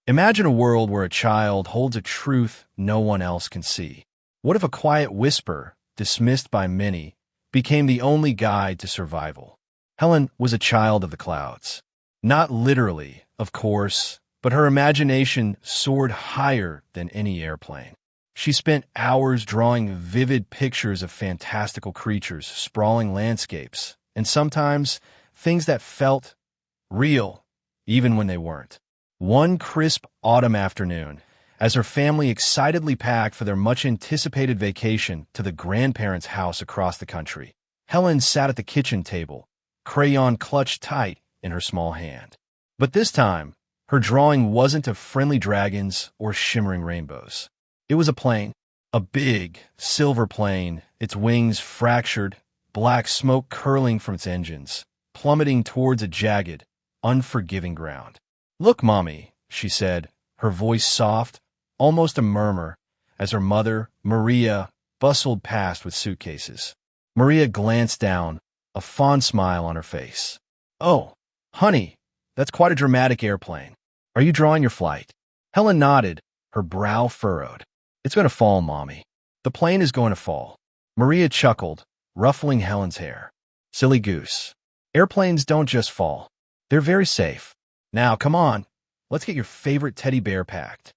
Imagine a world where a child holds a truth no one else can see. What if a quiet whisper, dismissed by many, became the only guide to survival? Helen was a child of the clouds. Not literally, of course, but her imagination soared higher than any airplane. She spent hours drawing vivid pictures of fantastical creatures, sprawling landscapes, and sometimes things that felt real, even when they weren't. One crisp autumn afternoon, as her family excitedly packed for their much-anticipated vacation to the grandparents' house across the country, Helen sat at the kitchen table, crayon clutched tight in her small hand. But this time, her drawing wasn't of friendly dragons or shimmering rainbows. It was a plane, a big, silver plane, its wings fractured, black smoke curling from its engines, plummeting towards a jagged, unforgiving ground. "Look, Mommy," she said, her voice soft, almost a murmur, as her mother, Maria, bustled past with suitcases. Maria glanced down, a fond smile on her face. "Oh, honey, that's quite a dramatic airplane. Are you drawing your flight?" Helen nodded, her brow furrowed. "It's going to fall, Mommy. The plane is going to fall." Maria chuckled, ruffling Helen's hair. "Silly goose. Airplanes don't just fall. They're very safe. Now, come on, let's get your favorite teddy bear packed."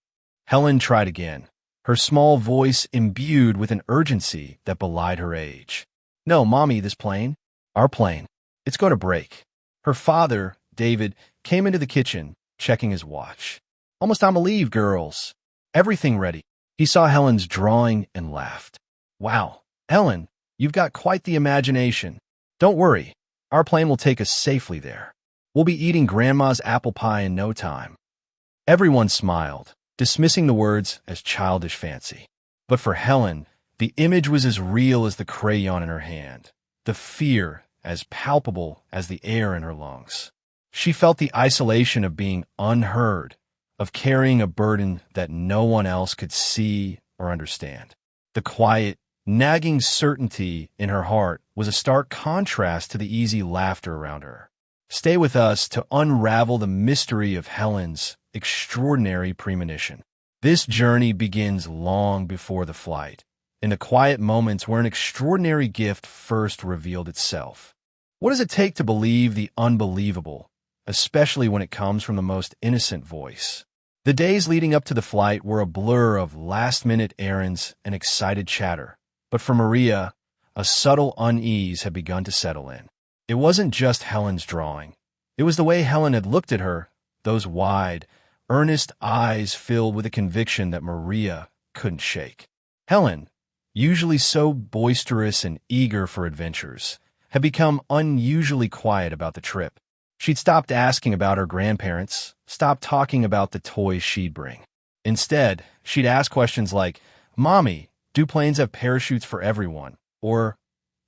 Helen tried again, her small voice imbued with an urgency that belied her age. "No, Mommy, this plane, our plane, it's going to break." Her father, David, came into the kitchen, checking his watch. "Almost time to leave, girls. Everything ready." He saw Helen's drawing and laughed. "Wow, Helen, you've got quite the imagination. Don't worry, our plane will take us safely there. We'll be eating Grandma's apple pie in no time." Everyone smiled, dismissing the words as childish fancy. But for Helen, the image was as real as the crayon in her hand, the fear as palpable as the air in her lungs. She felt the isolation of being unheard, of carrying a burden that no one else could see or understand. The quiet, nagging certainty in her heart was a stark contrast to the easy laughter around her. Stay with us to unravel the mystery of Helen's extraordinary premonition. This journey begins long before the flight, in the quiet moments where an extraordinary gift first revealed itself. What does it take to believe the unbelievable, especially when it comes from the most innocent voice? The days leading up to the flight were a blur of last-minute errands and excited chatter, but for Maria, a subtle unease had begun to settle in. It wasn't just Helen's drawing. It was the way Helen had looked at her, those wide, earnest eyes filled with a conviction that Maria couldn't shake. Helen, usually so boisterous and eager for adventures, had become unusually quiet about the trip. She'd stopped asking about her grandparents, stopped talking about the toys she'd bring. Instead, she'd ask questions like, "Mommy, do planes have parachutes for everyone?" Or,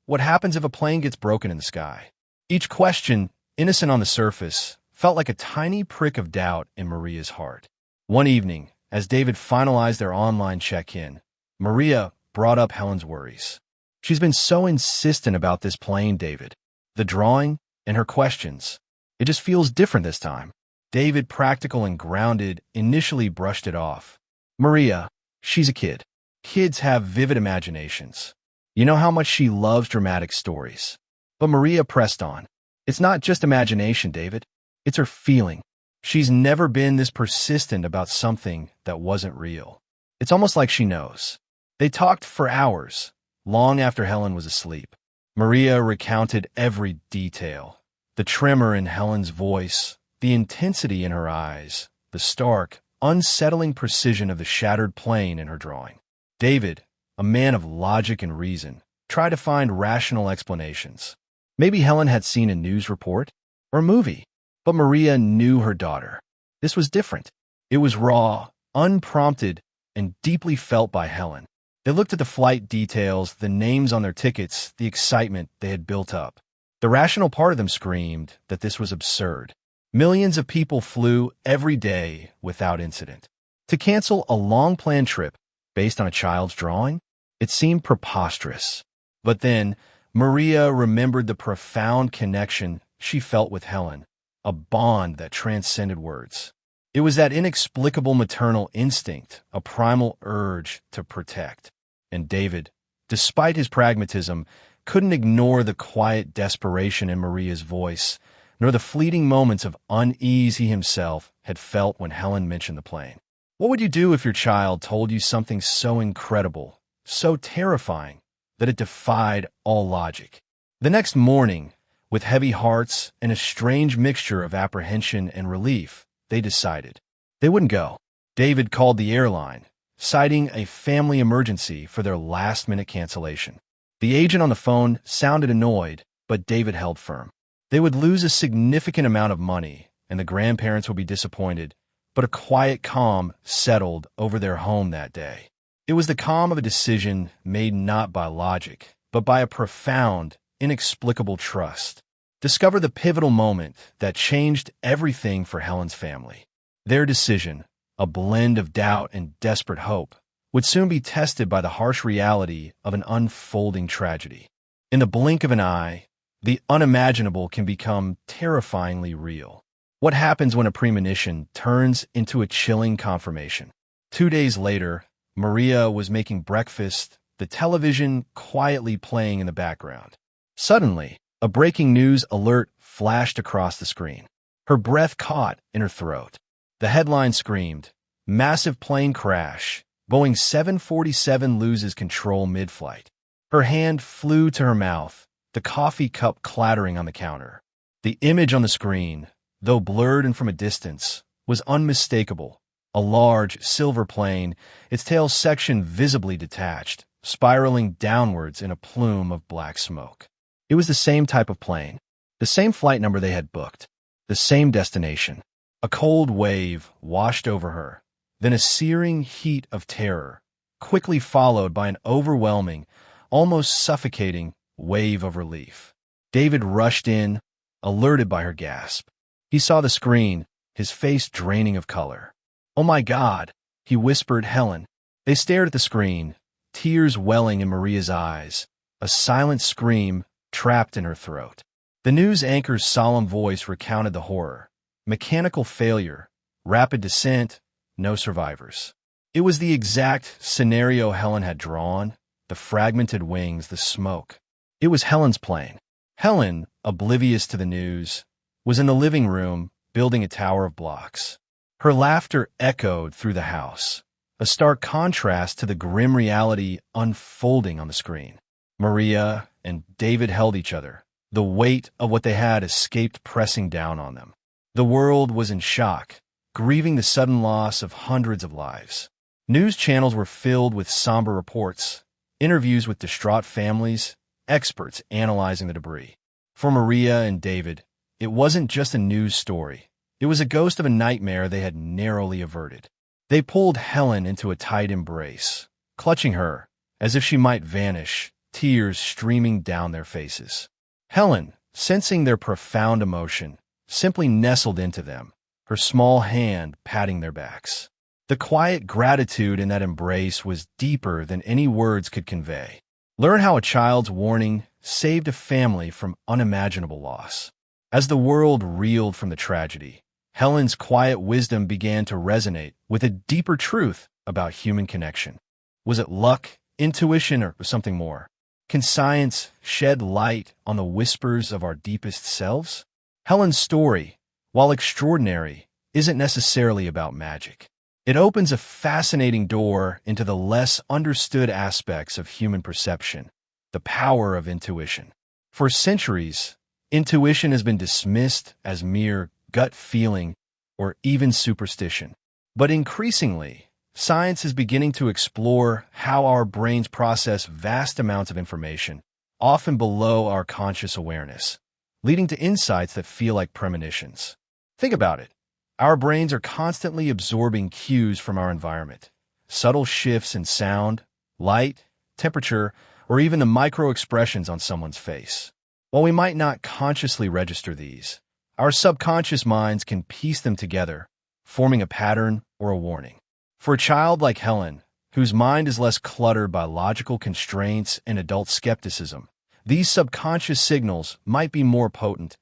"What happens if a plane gets broken in the sky?" Each question, innocent on the surface, felt like a tiny prick of doubt in Maria's heart. One evening, as David finalized their online check-in, Maria brought up Helen's worries. "She's been so insistent about this plane, David. The drawing and her questions. It just feels different this time." David, practical and grounded, initially brushed it off. "Maria, she's a kid. Kids have vivid imaginations. You know how much she loves dramatic stories." But Maria pressed on. "It's not just imagination, David. It's her feeling. She's never been this persistent about something that wasn't real. It's almost like she knows." They talked for hours, long after Helen was asleep. Maria recounted every detail. The tremor in Helen's voice, the intensity in her eyes, the stark, unsettling precision of the shattered plane in her drawing. David, a man of logic and reason, tried to find rational explanations. Maybe Helen had seen a news report or a movie, but Maria knew her daughter. This was different. It was raw, unprompted, and deeply felt by Helen. They looked at the flight details, the names on their tickets, the excitement they had built up. The rational part of them screamed that this was absurd. Millions of people flew every day without incident. To cancel a long-planned trip based on a child's drawing? It seemed preposterous. But then, Maria remembered the profound connection she felt with Helen, a bond that transcended words. It was that inexplicable maternal instinct, a primal urge to protect. And David, despite his pragmatism, couldn't ignore the quiet desperation in Maria's voice, nor the fleeting moments of unease he himself had felt when Helen mentioned the plane. What would you do if your child told you something so incredible, so terrifying, that it defied all logic? The next morning, with heavy hearts and a strange mixture of apprehension and relief, they decided they wouldn't go. David called the airline, citing a family emergency for their last-minute cancellation. The agent on the phone sounded annoyed, but David held firm. They would lose a significant amount of money, and the grandparents would be disappointed, but a quiet calm settled over their home that day. It was the calm of a decision made not by logic, but by a profound, inexplicable trust. Discover the pivotal moment that changed everything for Helen's family. Their decision, a blend of doubt and desperate hope, would soon be tested by the harsh reality of an unfolding tragedy. In the blink of an eye, the unimaginable can become terrifyingly real. What happens when a premonition turns into a chilling confirmation? 2 days later, Maria was making breakfast, the television quietly playing in the background. Suddenly, a breaking news alert flashed across the screen. Her breath caught in her throat. The headline screamed, "Massive plane crash. Boeing 747 loses control mid-flight." Her hand flew to her mouth, the coffee cup clattering on the counter. The image on the screen, though blurred and from a distance, was unmistakable. A large, silver plane, its tail section visibly detached, spiraling downwards in a plume of black smoke. It was the same type of plane, the same flight number they had booked, the same destination. A cold wave washed over her, then a searing heat of terror, quickly followed by an overwhelming, almost suffocating wave of relief. David rushed in, alerted by her gasp. He saw the screen, his face draining of color. "Oh my God," he whispered Helen. They stared at the screen, tears welling in Maria's eyes, a silent scream trapped in her throat. The news anchor's solemn voice recounted the horror. Mechanical failure, rapid descent, no survivors. It was the exact scenario Helen had drawn, the fragmented wings, the smoke. It was Helen's plane. Helen, oblivious to the news, was in the living room building a tower of blocks. Her laughter echoed through the house, a stark contrast to the grim reality unfolding on the screen. Maria and David held each other, the weight of what they had escaped pressing down on them. The world was in shock, grieving the sudden loss of hundreds of lives. News channels were filled with somber reports, interviews with distraught families, experts analyzing the debris. For Maria and David, it wasn't just a news story. It was a ghost of a nightmare they had narrowly averted. They pulled Helen into a tight embrace, clutching her as if she might vanish, tears streaming down their faces. Helen, sensing their profound emotion, simply nestled into them, her small hand patting their backs. The quiet gratitude in that embrace was deeper than any words could convey. Learn how a child's warning saved a family from unimaginable loss. As the world reeled from the tragedy, Helen's quiet wisdom began to resonate with a deeper truth about human connection. Was it luck, intuition, or something more? Can science shed light on the whispers of our deepest selves? Helen's story, while extraordinary, isn't necessarily about magic. It opens a fascinating door into the less understood aspects of human perception, the power of intuition. For centuries, intuition has been dismissed as mere gut feeling or even superstition. But increasingly, science is beginning to explore how our brains process vast amounts of information, often below our conscious awareness, leading to insights that feel like premonitions. Think about it. Our brains are constantly absorbing cues from our environment, subtle shifts in sound, light, temperature, or even the micro-expressions on someone's face. While we might not consciously register these, our subconscious minds can piece them together, forming a pattern or a warning. For a child like Helen, whose mind is less cluttered by logical constraints and adult skepticism, these subconscious signals might be more potent,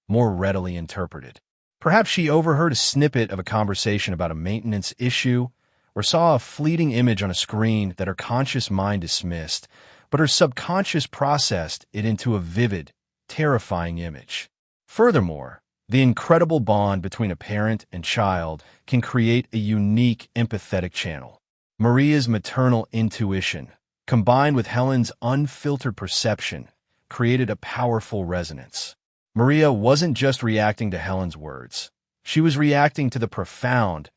more readily interpreted. Perhaps she overheard a snippet of a conversation about a maintenance issue, or saw a fleeting image on a screen that her conscious mind dismissed, but her subconscious processed it into a vivid, terrifying image. Furthermore, the incredible bond between a parent and child can create a unique empathetic channel. Maria's maternal intuition, combined with Helen's unfiltered perception, created a powerful resonance. Maria wasn't just reacting to Helen's words. She was reacting to the profound,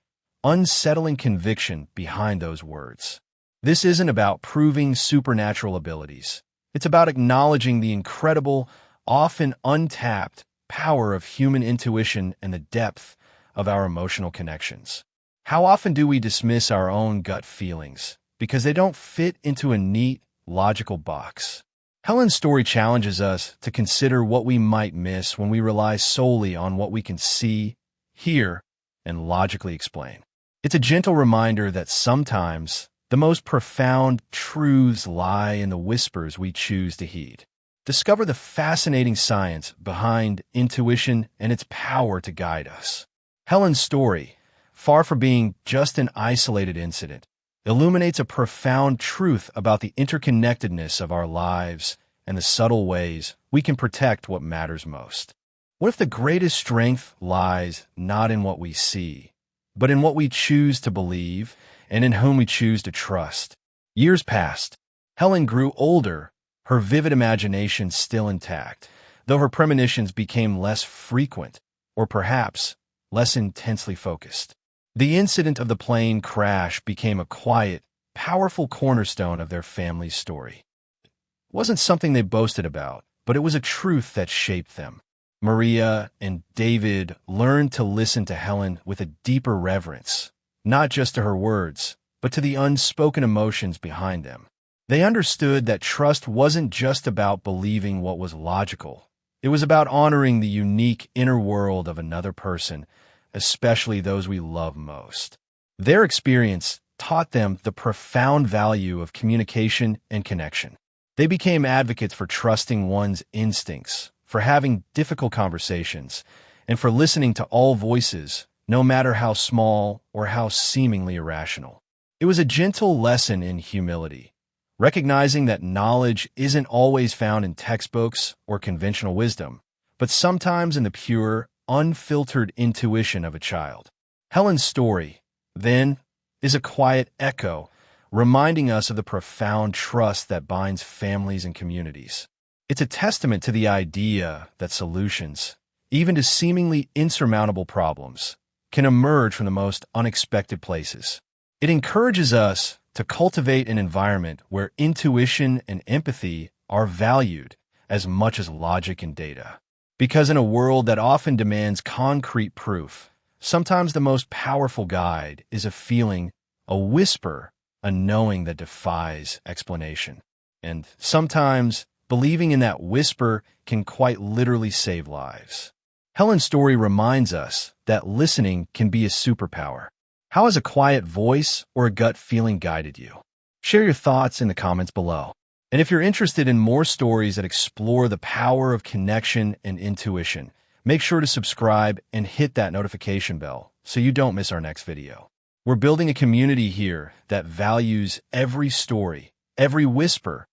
unsettling conviction behind those words. This isn't about proving supernatural abilities. It's about acknowledging the incredible, often untapped, power of human intuition and the depth of our emotional connections. How often do we dismiss our own gut feelings because they don't fit into a neat, logical box? Helen's story challenges us to consider what we might miss when we rely solely on what we can see, hear, and logically explain. It's a gentle reminder that sometimes the most profound truths lie in the whispers we choose to heed. Discover the fascinating science behind intuition and its power to guide us. Helen's story, far from being just an isolated incident, illuminates a profound truth about the interconnectedness of our lives and the subtle ways we can protect what matters most. What if the greatest strength lies not in what we see, but in what we choose to believe and in whom we choose to trust? Years passed. Helen grew older, her vivid imagination still intact, though her premonitions became less frequent, or perhaps less intensely focused. The incident of the plane crash became a quiet, powerful cornerstone of their family's story. It wasn't something they boasted about, but it was a truth that shaped them. Maria and David learned to listen to Helen with a deeper reverence, not just to her words, but to the unspoken emotions behind them. They understood that trust wasn't just about believing what was logical. It was about honoring the unique inner world of another person, especially those we love most. Their experience taught them the profound value of communication and connection. They became advocates for trusting one's instincts, for having difficult conversations, and for listening to all voices, no matter how small or how seemingly irrational. It was a gentle lesson in humility, recognizing that knowledge isn't always found in textbooks or conventional wisdom, but sometimes in the pure, unfiltered intuition of a child. Helen's story, then, is a quiet echo, reminding us of the profound trust that binds families and communities. It's a testament to the idea that solutions, even to seemingly insurmountable problems, can emerge from the most unexpected places. It encourages us to cultivate an environment where intuition and empathy are valued as much as logic and data. Because in a world that often demands concrete proof, sometimes the most powerful guide is a feeling, a whisper, a knowing that defies explanation. And sometimes believing in that whisper can quite literally save lives. Helen's story reminds us that listening can be a superpower. How has a quiet voice or a gut feeling guided you? Share your thoughts in the comments below. And if you're interested in more stories that explore the power of connection and intuition, make sure to subscribe and hit that notification bell so you don't miss our next video. We're building a community here that values every story, every whisper,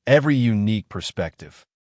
every unique perspective.